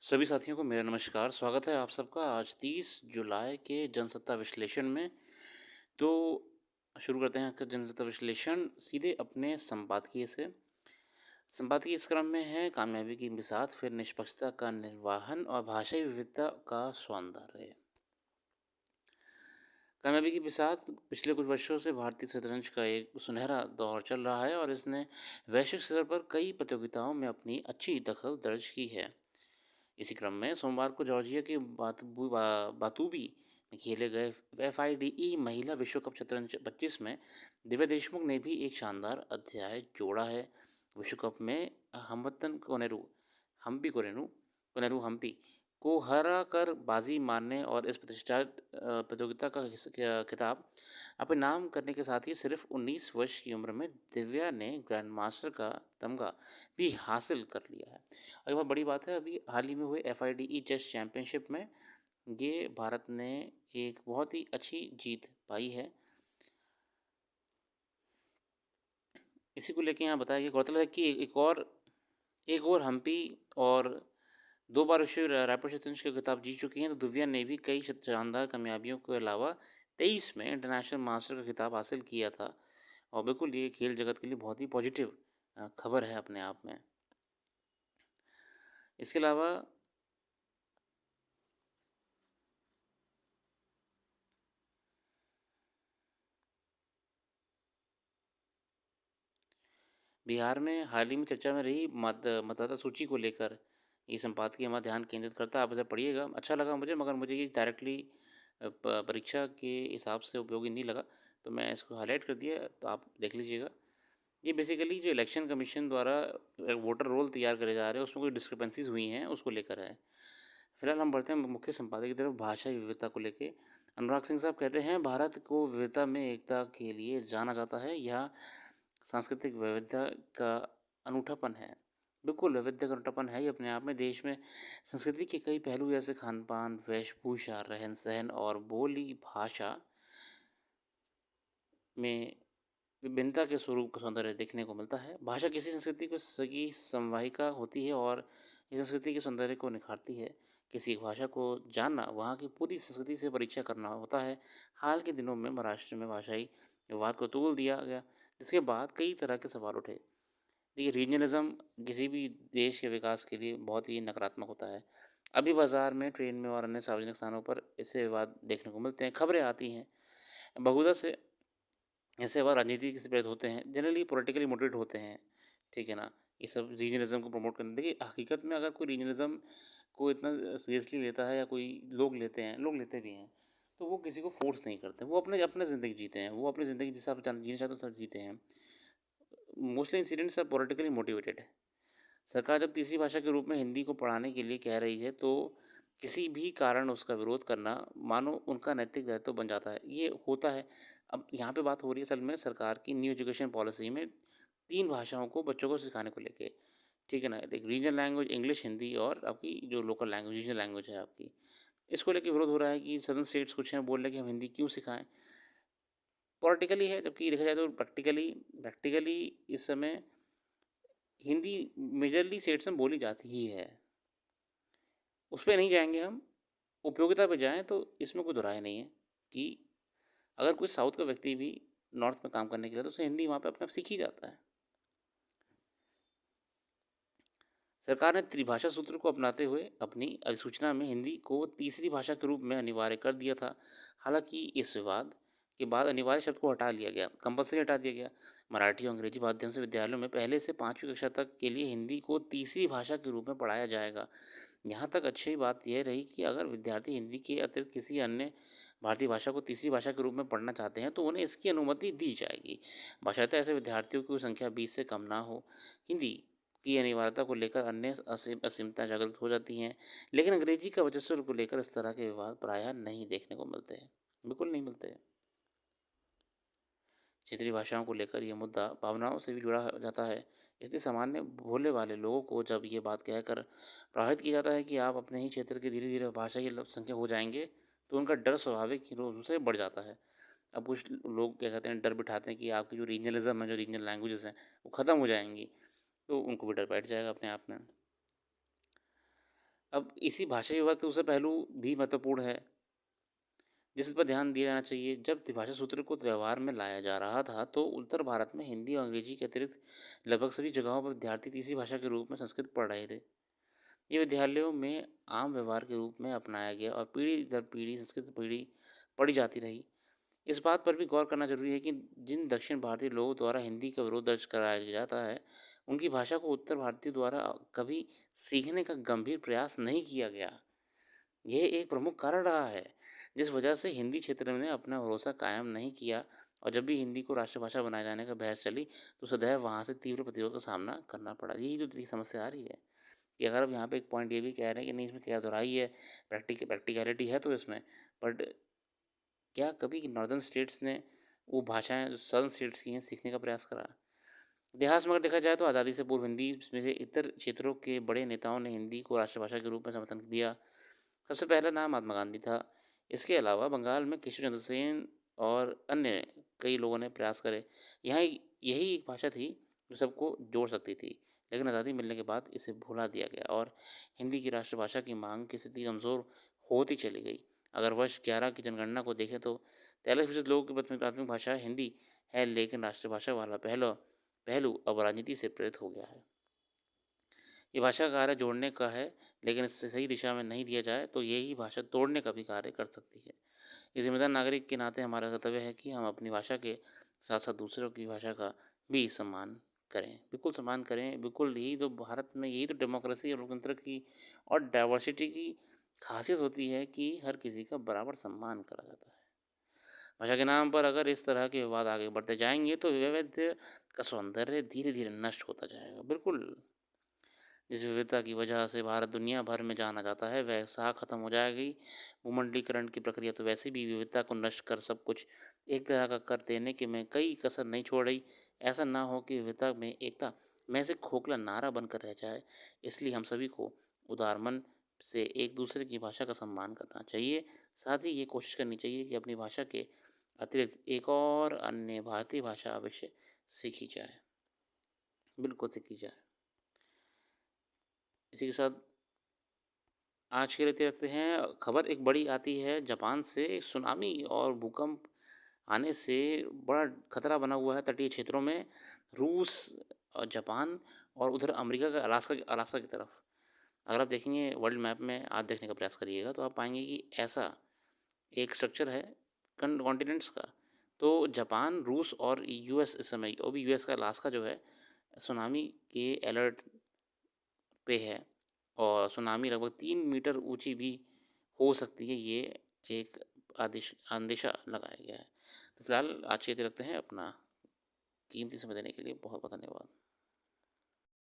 सभी साथियों को मेरा नमस्कार। स्वागत है आप सबका आज 30 जुलाई के जनसत्ता विश्लेषण में। तो शुरू करते हैं आज का जनसत्ता विश्लेषण सीधे अपने संपादकीय से। संपादकीय इस क्रम में है कामयाबी की मिसाल, फिर निष्पक्षता का निर्वहन और भाषाई विविधता का सौंदर्य। कामयाबी की बिसात पिछले कुछ वर्षों से भारतीय शतरंज का एक सुनहरा दौर चल रहा है और इसने वैश्विक स्तर पर कई प्रतियोगिताओं में अपनी अच्छी दखल दर्ज की है। इसी क्रम में सोमवार को जॉर्जिया के बातूबी में खेले गए FIDE महिला विश्व कप शतरंज 25 में दिव्या देशमुख ने भी एक शानदार अध्याय जोड़ा है। विश्व कप में हमवतन कोनेरू हम्पी को हरा कर बाजी मारने और इस प्रतिष्ठित प्रतियोगिता का खिताब अपने नाम करने के साथ ही सिर्फ 19 वर्ष की उम्र में दिव्या ने ग्रैंड मास्टर का तमगा भी हासिल कर लिया है। और ये बहुत बड़ी बात है, अभी हाल ही में हुए FIDE चेस चैंपियनशिप में ये भारत ने एक बहुत ही अच्छी जीत पाई है। इसी को लेके यहाँ बताया गया, गौरतलब है कि एक और हम्पी और 2 बार विश्व रैपिड शतरंज का खिताब जीत चुकी हैं। तो दिव्या ने भी कई शानदार कामयाबियों के अलावा 23 में इंटरनेशनल मास्टर का खिताब हासिल किया था। और बिल्कुल ये खेल जगत के लिए बहुत ही पॉजिटिव खबर है अपने आप में। इसके अलावा बिहार में हाल ही में चर्चा में रही मतदाता सूची को लेकर ये संपादकीय हमारा ध्यान केंद्रित करता है। आप इसे पढ़िएगा, अच्छा लगा मुझे, मगर मुझे ये डायरेक्टली परीक्षा के हिसाब से उपयोगी नहीं लगा, तो मैं इसको हाईलाइट कर दिया, तो आप देख लीजिएगा। ये बेसिकली जो इलेक्शन कमीशन द्वारा वोटर रोल तैयार करे जा रहे हैं उसमें कोई डिस्क्रिपेंसीज हुई हैं उसको लेकर है। फिलहाल हम बढ़ते हैं मुख्य संपादक की तरफ। भाषा विविधता को लेके अनुराग सिंह साहब कहते हैं, भारत को विविधता में एकता के लिए जाना जाता है। यह सांस्कृतिक विविधता का अनूठापन है। बिल्कुल विविधता का अनूठापन है ही अपने आप में। देश में संस्कृति के कई पहलू जैसे खान पान, वेशभूषा, रहन सहन और बोली भाषा में विभिन्नता के स्वरूप का सौंदर्य देखने को मिलता है। भाषा किसी संस्कृति को सगी संवाहिका होती है और इस संस्कृति के सौंदर्य को निखारती है। किसी भाषा को जानना वहाँ की पूरी संस्कृति से परिचय करना होता है। हाल के दिनों में महाराष्ट्र में भाषाई विवाद को तूल दिया गया, जिसके बाद कई तरह के सवाल उठे। देखिए, रीजनलिज्म किसी भी देश के विकास के लिए बहुत ही नकारात्मक होता है। अभी बाजार में, ट्रेन में और अन्य सार्वजनिक स्थानों पर इससे विवाद देखने को मिलते हैं, खबरें आती हैं। बहुधा से ऐसे अफवाह राजनीति से प्रेरित होते हैं, जनरली पॉलिटिकली मोटिवेट होते हैं, ठीक है ना। ये सब रीजनलिज्म को प्रमोट करने, देखिए हकीकत में अगर कोई रीजनलिज्म को इतना सीरियसली लेता है या कोई लोग लेते भी हैं, तो वो किसी को फोर्स नहीं करते, वो अपने अपने ज़िंदगी जीते हैं, वो अपनी ज़िंदगी जिस हिसाब से जीना चाहते हैं उस हिसाब से जीते हैं। Mostly incidents are politically motivated है। सरकार जब तीसरी भाषा के रूप में हिंदी को पढ़ाने के लिए कह रही है, तो किसी भी कारण उसका विरोध करना मानो उनका नैतिक दायित्व बन जाता है। ये होता है। अब यहाँ पे बात हो रही है असल में सरकार की न्यू एजुकेशन पॉलिसी में 3 भाषाओं को बच्चों को सिखाने को लेके, ठीक है ना। एक रीजनल लैंग्वेज इंग्लिश, हिंदी और आपकी जो लोकल लैंग्वेज रीजनल लैंग्वेज है आपकी, इसको लेके विरोध हो रहा है कि सदर्न स्टेट्स कुछ हैं बोल रहे हैं कि हम हिंदी क्यों सिखाएँ। पॉलिटिकली है, जबकि देखा जाए तो प्रैक्टिकली प्रैक्टिकली इस समय हिंदी मेजरली स्टेट्स में बोली जाती ही है। उस पे नहीं जाएँगे हम, उपयोगिता पे जाएँ तो इसमें कोई दो राय नहीं है कि अगर कोई साउथ का व्यक्ति भी नॉर्थ में काम करने के लिए तो उसे हिंदी वहाँ पे अपने आप सीख ही जाता है। सरकार ने त्रिभाषा सूत्र को अपनाते हुए अपनी अधिसूचना में हिंदी को तीसरी भाषा के रूप में अनिवार्य कर दिया था। हालांकि इस विवाद के बाद अनिवार्य शब्द को हटा लिया गया, कंपलसरी हटा दिया गया। मराठी और अंग्रेजी माध्यम से विद्यालयों में पहले से 5वीं कक्षा तक के लिए हिंदी को तीसरी भाषा के रूप में पढ़ाया जाएगा। यहाँ तक अच्छी बात यह रही कि अगर विद्यार्थी हिंदी के अतिरिक्त किसी अन्य भारतीय भाषा को तीसरी भाषा के रूप में पढ़ना चाहते हैं तो उन्हें इसकी अनुमति दी जाएगी, बशर्ते ऐसे विद्यार्थियों की संख्या 20 से कम ना हो। हिंदी की अनिवार्यता को लेकर अन्य असीमताएं जागरूक हो जाती हैं, लेकिन अंग्रेजी का वर्चस्व को लेकर इस तरह के विवाद प्रायः नहीं देखने को मिलते हैं, बिल्कुल नहीं मिलते हैं। क्षेत्रीय भाषाओं को लेकर यह मुद्दा भावनाओं से भी जुड़ा जाता है, इसलिए सामान्य भोले वाले लोगों को जब ये बात कहकर प्रभावित किया जाता है कि आप अपने ही क्षेत्र के धीरे धीरे भाषाई अल्पसंख्यक हो जाएंगे, तो उनका डर स्वाभाविक ही रूप से बढ़ जाता है। अब कुछ लोग क्या कहते हैं, डर बिठाते हैं कि आपकी जो रीजनलिज्म है, जो रीजनल लैंग्वेजेस हैं, वो ख़त्म हो जाएंगी, तो उनको भी डर बैठ जाएगा अपने आप में। अब इसी भाषा विवाद का दूसरा पहलू भी महत्वपूर्ण है, जिस पर ध्यान दिया जाना चाहिए। जब त्रिभाषा सूत्र को व्यवहार में लाया जा रहा था, तो उत्तर भारत में हिंदी और अंग्रेजी के अतिरिक्त लगभग सभी जगहों पर विद्यार्थी तीसरी भाषा के रूप में संस्कृत पढ़ रहे थे। ये विद्यालयों में आम व्यवहार के रूप में अपनाया गया और पीढ़ी दर पीढ़ी संस्कृत पीढ़ी पढ़ी जाती रही। इस बात पर भी गौर करना जरूरी है कि जिन दक्षिण भारतीय लोगों द्वारा हिंदी का विरोध दर्ज कराया जाता है, उनकी भाषा को उत्तर भारतीयों द्वारा कभी सीखने का गंभीर प्रयास नहीं किया गया। यह एक प्रमुख कारण रहा है, जिस वजह से हिंदी क्षेत्र ने अपना भरोसा कायम नहीं किया, और जब भी हिंदी को राष्ट्रभाषा बनाए जाने का बहस चली, तो सदैव वहाँ से तीव्र प्रतिरोध का सामना करना पड़ा। यही जो देखिए समस्या आ रही है कि अगर अब यहाँ पे एक पॉइंट ये भी कह रहे हैं कि नहीं, इसमें क्या दोहराई है, प्रैक्टिकलिटी है तो इसमें, बट क्या कभी नॉर्दर्न स्टेट्स ने वो भाषाएं जो सदर्न स्टेट्स की हैं सीखने का प्रयास करा? इतिहास में अगर देखा जाए तो आज़ादी से पूर्व हिंदी में से इतर क्षेत्रों के बड़े नेताओं ने हिंदी को राष्ट्रभाषा के रूप में समर्थन दिया। सबसे पहला नाम महात्मा गांधी था। इसके अलावा बंगाल में केशव चंद्र सेन और अन्य कई लोगों ने प्रयास करे। यहाँ यही एक भाषा थी जो सबको जोड़ सकती थी, लेकिन आज़ादी मिलने के बाद इसे भुला दिया गया और हिंदी की राष्ट्रभाषा की मांग की स्थिति कमज़ोर होती चली गई। अगर वर्ष 11 की जनगणना को देखें तो 43% लोगों की प्राथमिक भाषा हिंदी है, लेकिन राष्ट्रभाषा वाला पहला पहलू अब राजनीति से प्रेरित हो गया है। ये भाषा का कार्य जोड़ने का है, लेकिन इससे सही दिशा में नहीं दिया जाए तो यही भाषा तोड़ने का भी कार्य कर सकती है। एक जिम्मेदार नागरिक के नाते हमारा कर्तव्य है कि हम अपनी भाषा के साथ साथ दूसरों की भाषा का भी सम्मान करें। बिल्कुल सम्मान करें, बिल्कुल। यही तो भारत में, यही तो डेमोक्रेसी और लोकतंत्र की और डाइवर्सिटी की खासियत होती है कि हर किसी का बराबर सम्मान करा जाता है। भाषा के नाम पर अगर इस तरह के विवाद आगे बढ़ते जाएंगे तो वैविध्य का सौंदर्य धीरे धीरे नष्ट होता जाएगा। बिल्कुल, जिस विविधता की वजह से भारत दुनिया भर में जाना जाता है, वह साख खत्म हो जाएगी। भूमंडलीकरण की प्रक्रिया तो वैसे भी विविधता को नष्ट कर सब कुछ एक तरह का कर देने के में कई कसर नहीं छोड़ रही। ऐसा ना हो कि विविधता में एकता में से खोखला नारा बनकर रह जाए। इसलिए हम सभी को उदार मन से एक दूसरे की भाषा का सम्मान करना चाहिए। साथ ही ये कोशिश करनी चाहिए कि अपनी भाषा के अतिरिक्त एक और अन्य भारतीय भाषा अवश्य सीखी जाए। बिल्कुल सीखी जाए। इसी के साथ आज के लिए रखते हैं। खबर एक बड़ी आती है जापान से। सुनामी और भूकंप आने से बड़ा खतरा बना हुआ है तटीय क्षेत्रों में। रूस और जापान और उधर अमेरिका का अलास्का की तरफ अगर आप देखेंगे वर्ल्ड मैप में, आज देखने का प्रयास करिएगा तो आप पाएंगे कि ऐसा एक स्ट्रक्चर है कॉन्टिनेंट्स का। तो जापान, रूस और यूएस इस समय, वो भी यूएस का अलास्का जो है, सुनामी के अलर्ट पे है और सुनामी लगभग 3 मीटर ऊंची भी हो सकती है, ये एक आदेश अंदेशा लगाया गया है। तो फिलहाल आज के लिए रखते हैं। अपना कीमती समय देने के लिए बहुत बहुत धन्यवाद।